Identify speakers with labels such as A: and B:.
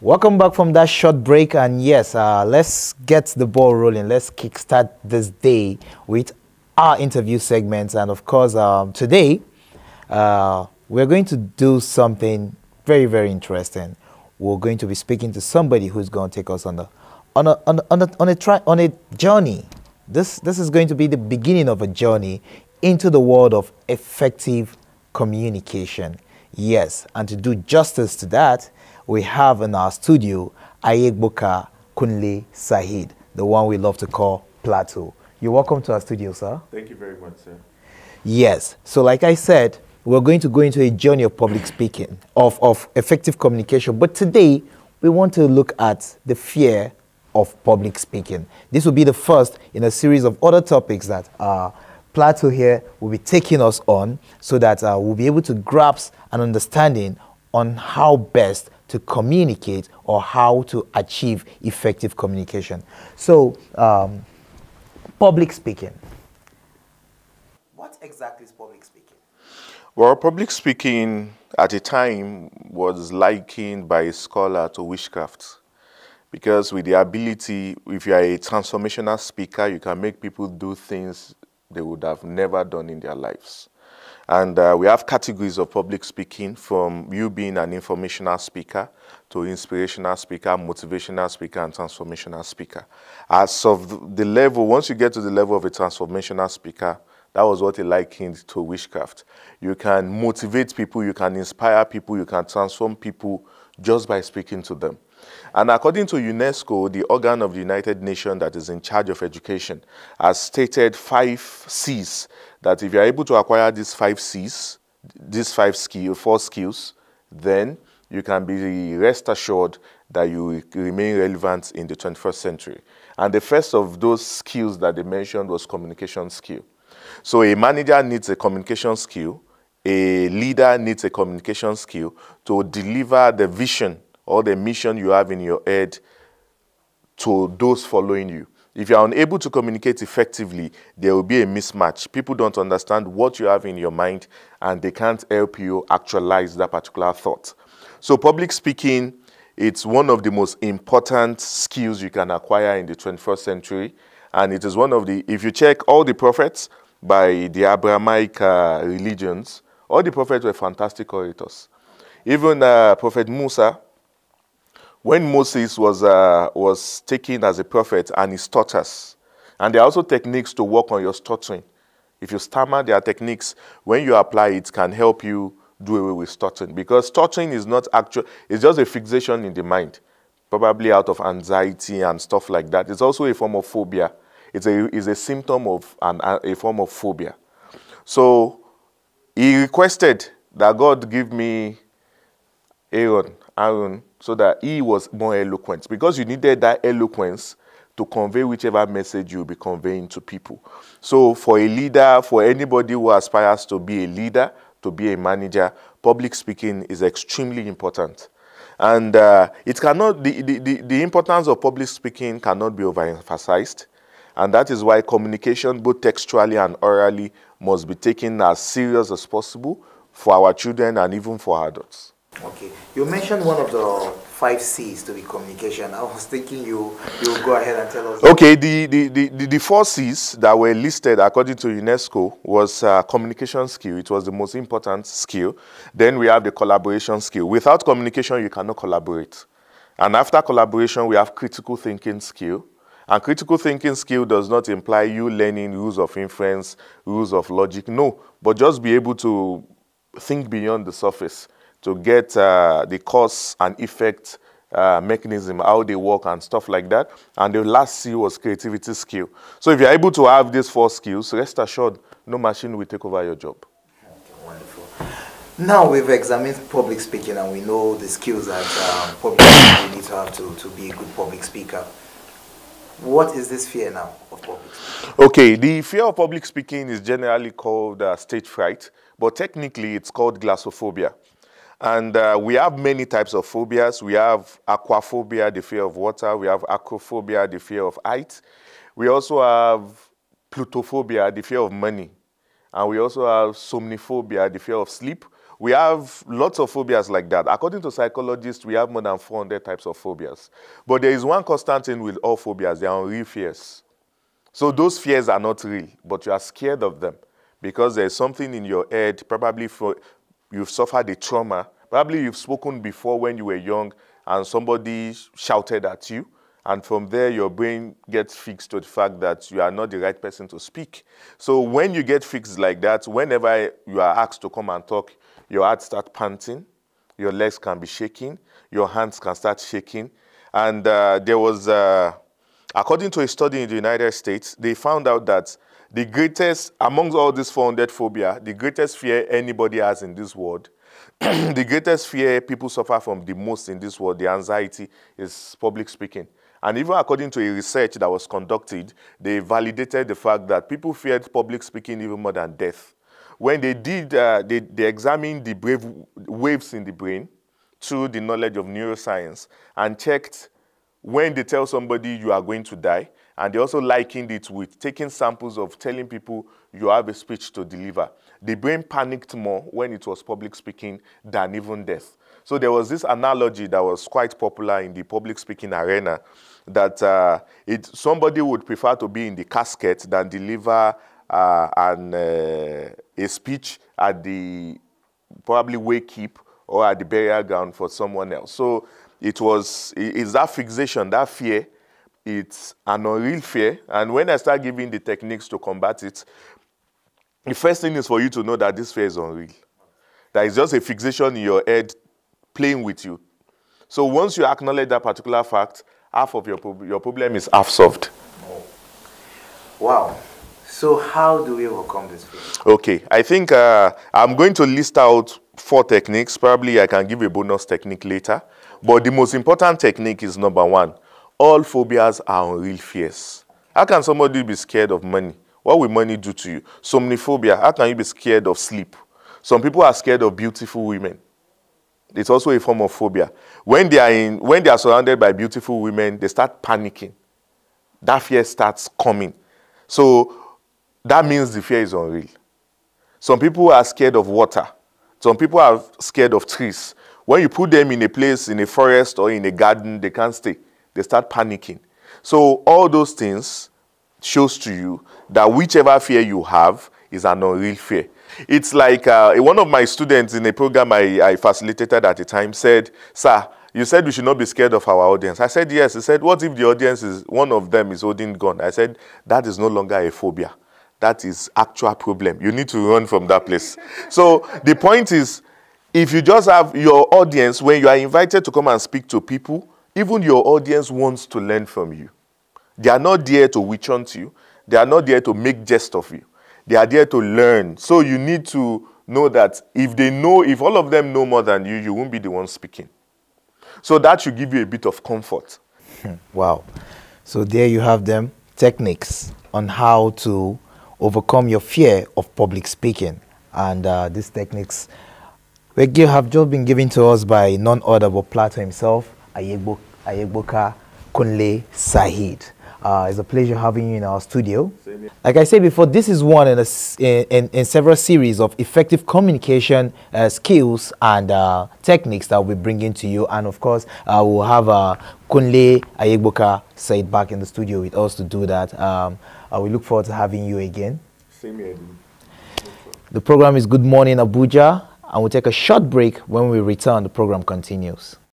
A: Welcome back from that short break, and yes, let's get the ball rolling. Let's kickstart this day with our interview segments, and of course, today we're going to do something very, very interesting. We're going to be speaking to somebody who's going to take us on a journey. This is going to be the beginning of a journey into the world of effective communication. Yes, and to do justice to that, we have in our studio Ayegboka Saheed, the one we love to call Plateau. You're welcome to our studio, sir.
B: Thank you very much, sir.
A: Yes, so like I said, we're going to go into a journey of public speaking, of effective communication. But today, we want to look at the fear of public speaking. This will be the first in a series of other topics that Plateau here will be taking us on, so that we'll be able to grasp an understanding on how best to communicate or how to achieve effective communication. So, public speaking. What exactly is public speaking?
B: Well, public speaking at a time was likened by a scholar to witchcraft, because with the ability, if you are a transformational speaker, you can make people do things they would have never done in their lives. And we have categories of public speaking, from you being an informational speaker to inspirational speaker, motivational speaker, and transformational speaker. As of the level, once you get to the level of a transformational speaker, that was what he likened to witchcraft. You can motivate people, you can inspire people, you can transform people just by speaking to them. And according to UNESCO, the organ of the United Nations that is in charge of education, has stated 5 C's, that if you are able to acquire these 5 C's, these 4 skills, then you can be rest assured that you will remain relevant in the 21st century. And the first of those skills that they mentioned was communication skill. So a manager needs a communication skill, a leader needs a communication skill to deliver the vision or the mission you have in your head to those following you. If you are unable to communicate effectively, there will be a mismatch. People don't understand what you have in your mind, and they can't help you actualize that particular thought. So public speaking, it's one of the most important skills you can acquire in the 21st century. And it is one of the, if you check all the prophets by the Abrahamic religions, all the prophets were fantastic orators. Even Prophet Musa, when Moses was taken as a prophet, and he stutters. And there are also techniques to work on your stuttering. If you stammer, there are techniques, when you apply it, can help you do away with stuttering. Because stuttering is not actual, it's just a fixation in the mind, probably out of anxiety and stuff like that. It's also a form of phobia. It's a symptom of a form of phobia. So he requested that God give me Aaron, so that he was more eloquent, because you needed that eloquence to convey whichever message you'll be conveying to people. So for a leader, for anybody who aspires to be a leader, to be a manager, public speaking is extremely important. And it cannot, the importance of public speaking cannot be overemphasized. And that is why communication, both textually and orally, must be taken as serious as possible for our children and even for adults.
A: Okay, you mentioned one of the 5 C's to the communication. I was thinking you'll go ahead and tell us.
B: Okay, the 4 C's that were listed according to UNESCO was communication skill. It was the most important skill. Then we have the collaboration skill. Without communication, you cannot collaborate. And after collaboration, we have critical thinking skill. And critical thinking skill does not imply you learning rules of inference, rules of logic. No, but just be able to think beyond the surface, to get the cause and effect mechanism, how they work and stuff like that. And the last C was creativity skill. So if you're able to have these 4 skills, rest assured, no machine will take over your job.
A: Okay, wonderful. Now we've examined public speaking, and we know the skills that public speakers need to have to be a good public speaker. What is this fear now of public speaking?
B: Okay, the fear of public speaking is generally called stage fright, but technically it's called glossophobia. And we have many types of phobias. We have aquaphobia, the fear of water. We have acrophobia, the fear of height. We also have plutophobia, the fear of money. And we also have somniphobia, the fear of sleep. We have lots of phobias like that. According to psychologists, we have more than 400 types of phobias. But there is one constant thing with all phobias. They are unreal fears. So those fears are not real, but you are scared of them because there's something in your head, probably you've suffered a trauma. Probably you've spoken before when you were young and somebody shouted at you. And from there, your brain gets fixed to the fact that you are not the right person to speak. So when you get fixed like that, whenever you are asked to come and talk, your heart starts panting, your legs can be shaking, your hands can start shaking. And there was, according to a study in the United States, they found out that the greatest, amongst all these 400 phobia, the greatest fear anybody has in this world, the greatest fear people suffer from the most in this world, the anxiety, is public speaking. And even according to a research that was conducted, they validated the fact that people feared public speaking even more than death. When they did, they examined the waves in the brain through the knowledge of neuroscience and checked when they tell somebody you are going to die, and they also likened it with taking samples of telling people you have a speech to deliver. The brain panicked more when it was public speaking than even death. So there was this analogy that was quite popular in the public speaking arena that somebody would prefer to be in the casket than deliver a speech at the probably wake keep or at the burial ground for someone else. So it's that fixation, that fear. It's an unreal fear. And when I start giving the techniques to combat it, the first thing is for you to know that this fear is unreal. That is just a fixation in your head playing with you. So once you acknowledge that particular fact, half of your problem is half solved.
A: Wow. So how do we overcome this fear?
B: Okay, I think I'm going to list out 4 techniques. Probably I can give a bonus technique later. But the most important technique is number 1. All phobias are unreal fears. How can somebody be scared of money? What will money do to you? Somniphobia, how can you be scared of sleep? Some people are scared of beautiful women. It's also a form of phobia. When they are surrounded by beautiful women, they start panicking. That fear starts coming. So that means the fear is unreal. Some people are scared of water. Some people are scared of trees. When you put them in a place, in a forest or in a garden, they can't stay. They start panicking. So all those things shows to you that whichever fear you have is an unreal fear. It's like one of my students in a program I facilitated at the time said, "Sir, you said we should not be scared of our audience." I said, "Yes." He said, "What if the audience one of them is holding gun?" I said, "That is no longer a phobia. That is actual problem. You need to run from that place." So the point is, if you just have your audience, when you are invited to come and speak to people, even your audience wants to learn from you. They are not there to witch hunt you. They are not there to make jest of you. They are there to learn. So you need to know that if all of them know more than you, you won't be the one speaking. So that should give you a bit of comfort.
A: Wow. So there you have them, techniques on how to overcome your fear of public speaking. And these techniques have just been given to us by none other but Plato himself, Ayegboka Kunle Saheed. It's a pleasure having you in our studio. Like I said before, this is one in several series of effective communication skills and techniques that we're bringing to you. And of course, we'll have Kunle Ayegboka Saheed back in the studio with us to do that. We look forward to having you again.
B: Same here.
A: The program is Good Morning Abuja, and we'll take a short break. When we return, the program continues.